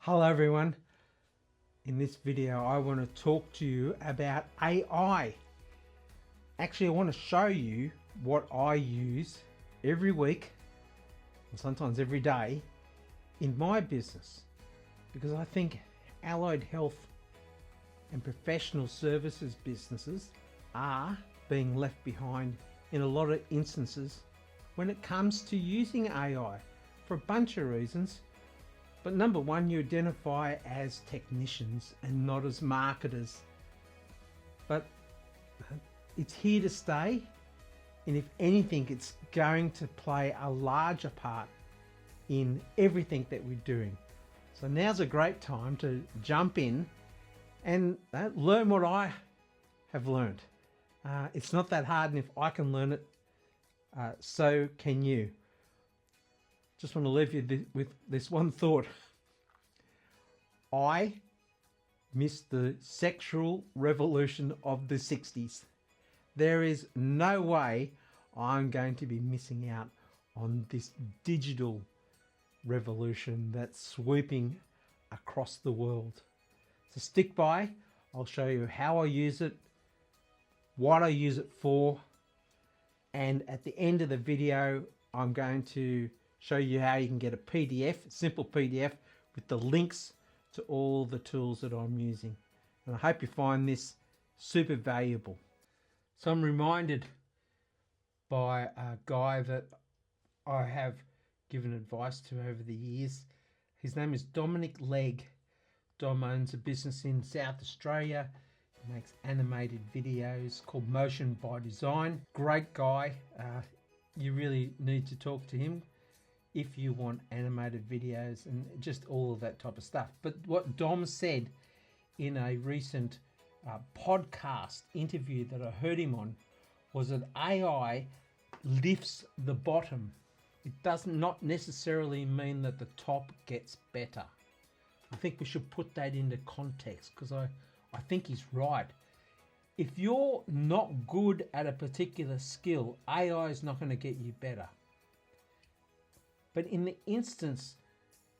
Hello everyone. In this video I want to talk to you about AI. Actually, I want to show you what I use every week and sometimes every day in my business, because I think allied health and professional services businesses are being left behind in a lot of instances when it comes to using AI for a bunch of reasons. But number one, you identify as technicians and not as marketers. But it's here to stay, and if anything, it's going to play a larger part in everything that we're doing. So now's a great time to jump in and learn what I have learned. It's not that hard, and if I can learn it, so can you. Just want to leave you with this one thought. I missed the sexual revolution of the 60s. There is no way I'm going to be missing out on this digital revolution that's sweeping across the world. So stick by. I'll show you how I use it, what I use it for, and at the end of the video I'm going to show you how you can get a PDF, simple PDF with the links to all the tools that I'm using. And I hope you find this super valuable. So I'm reminded by a guy that I have given advice to over the years. His name is Dominic Legg. Dom owns a business in South Australia. He makes animated videos called Motion by Design. Great guy. You really need to talk to him if you want animated videos and just all of that type of stuff. But what Dom said in a recent podcast interview that I heard him on was that AI lifts the bottom. It does not necessarily mean that the top gets better. I think we should put that into context, because I think he's right. If you're not good at a particular skill, AI is not going to get you better. But in the instance,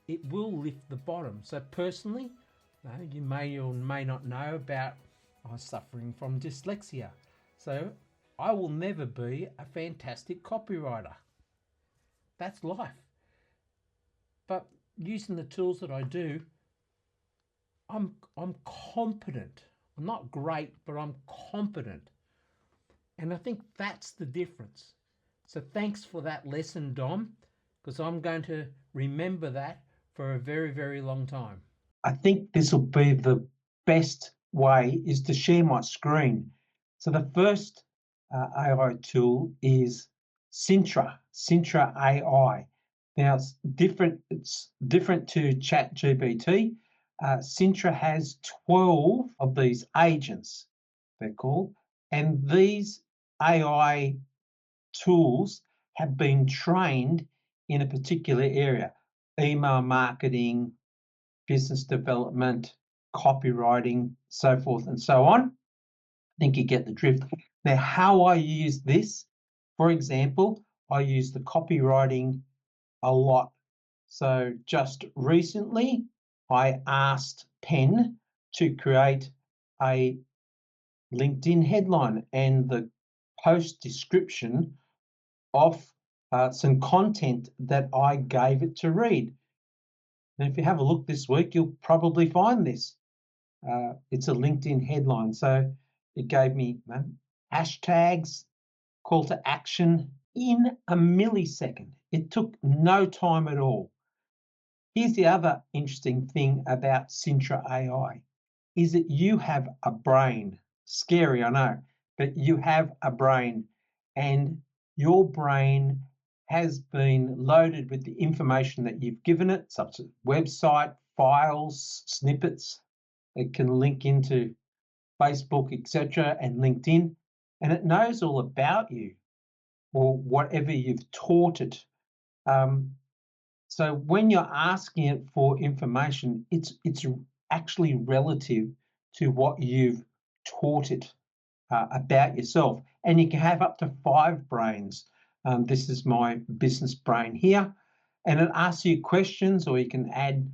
it will lift the bottom. So personally, you may or may not know about suffering from dyslexia. So I will never be a fantastic copywriter. That's life. But using the tools that I do, I'm competent. I'm not great, but I'm competent. And I think that's the difference. So thanks for that lesson, Dom, because I'm going to remember that for a very, very long time. I think this will be the best way is to share my screen. So the first AI tool is Sintra AI. Now it's different to ChatGPT. Sintra has 12 of these agents, they're called, and these AI tools have been trained in a particular area: email marketing, business development, copywriting, so forth and so on. I think you get the drift. Now, how I use this, for example, I use the copywriting a lot. So just recently, I asked Pen to create a LinkedIn headline and the post description of some content that I gave it to read. And if you have a look this week, you'll probably find this. It's a LinkedIn headline. So it gave me hashtags, call to action in a millisecond. It took no time at all. Here's the other interesting thing about Sintra AI is that you have a brain. Scary, I know, but you have a brain, and your brain has been loaded with the information that you've given it, such as website, files, snippets. It can link into Facebook, etc., and LinkedIn, and it knows all about you or whatever you've taught it. So when you're asking it for information, it's actually relative to what you've taught it about yourself. And you can have up to 5 brains. This is my business brain here. And it asks you questions, or you can add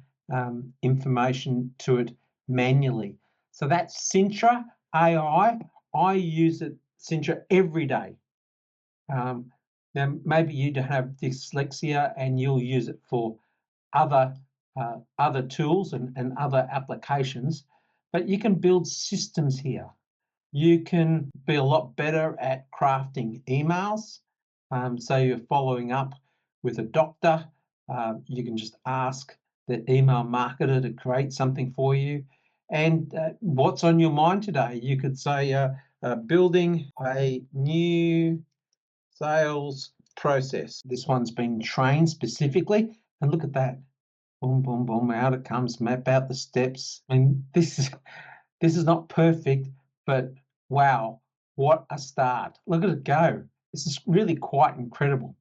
information to it manually. So that's Sintra AI. I use it, Sintra, every day. Now, maybe you have dyslexia and you'll use it for other tools and other applications, but you can build systems here. You can be a lot better at crafting emails. So you're following up with a doctor. You can just ask the email marketer to create something for you. And what's on your mind today? You could say, building a new sales process. This one's been trained specifically. And look at that. Boom, boom, boom, out it comes, map out the steps. I mean, this is not perfect, but wow, what a start. Look at it go. This is really quite incredible,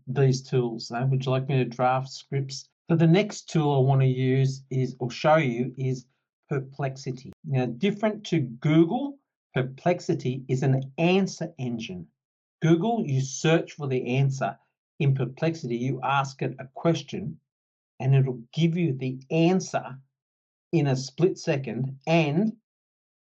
these tools. Would you like me to draft scripts? So the next tool I want to use or show you is Perplexity. Now, different to Google, Perplexity is an answer engine. Google, you search for the answer. In Perplexity, you ask it a question and it'll give you the answer in a split second, and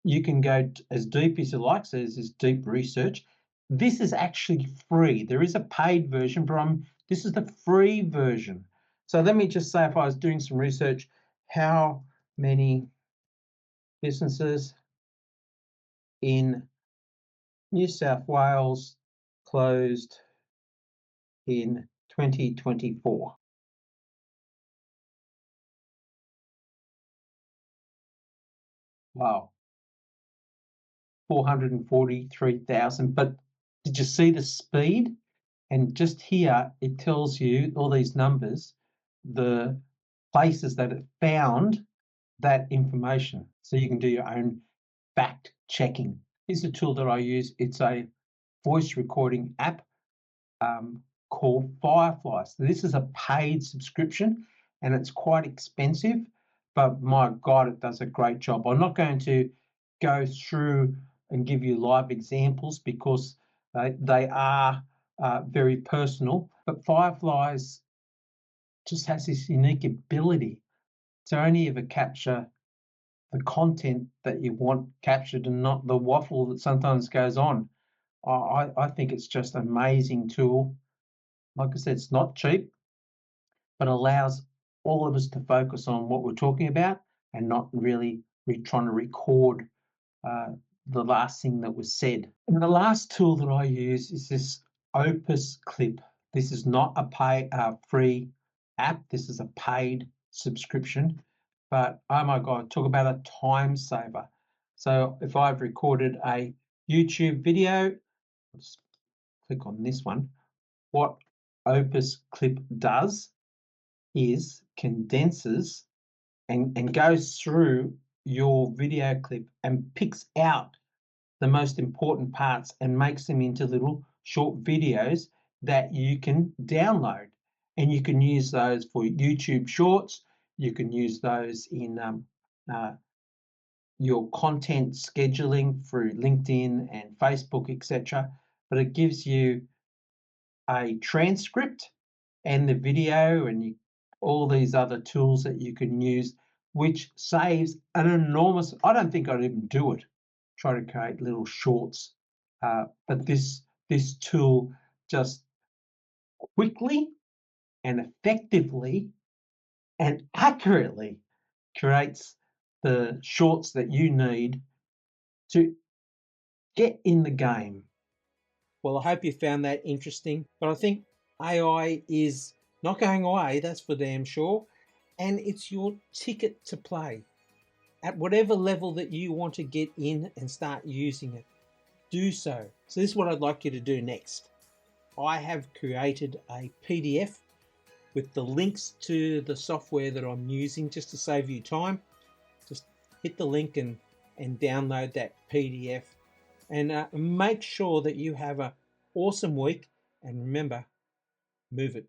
you can go as deep as you like. So there's this deep research. This is actually free. There is a paid version, but this is the free version. So let me just say, if I was doing some research, how many businesses in New South Wales closed in 2024? Wow, 443,000. But did you see the speed? And just here, it tells you all these numbers, the places that it found that information. So you can do your own fact checking. Here's a tool that I use. It's a voice recording app called Firefly. So this is a paid subscription and it's quite expensive, but my God, it does a great job. I'm not going to go through and give you live examples because they are very personal, but Fireflies just has this unique ability to only ever capture the content that you want captured and not the waffle that sometimes goes on. I think it's just an amazing tool. Like I said, it's not cheap, but allows all of us to focus on what we're talking about and not really trying to record the last thing that was said. And the last tool that I use is this Opus Clip. This is not a free app. This is a paid subscription. But oh my God, talk about a time saver. So if I've recorded a YouTube video, let's click on this one. What Opus Clip does is condenses and goes through your video clip and picks out the most important parts and makes them into little short videos that you can download. And you can use those for YouTube Shorts. You can use those in your content scheduling through LinkedIn and Facebook, etc. But it gives you a transcript and the video and all these other tools that you can use, which saves an enormous. I don't think I'd even do it. Try to create little shorts, but this tool just quickly and effectively and accurately creates the shorts that you need to get in the game. Well, I hope you found that interesting, but I think AI is not going away, that's for damn sure, and it's your ticket to play. At whatever level that you want to get in and start using it, do so. So this is what I'd like you to do next. I have created a PDF with the links to the software that I'm using just to save you time. Just hit the link and download that PDF. And make sure that you have an awesome week. And remember, move it.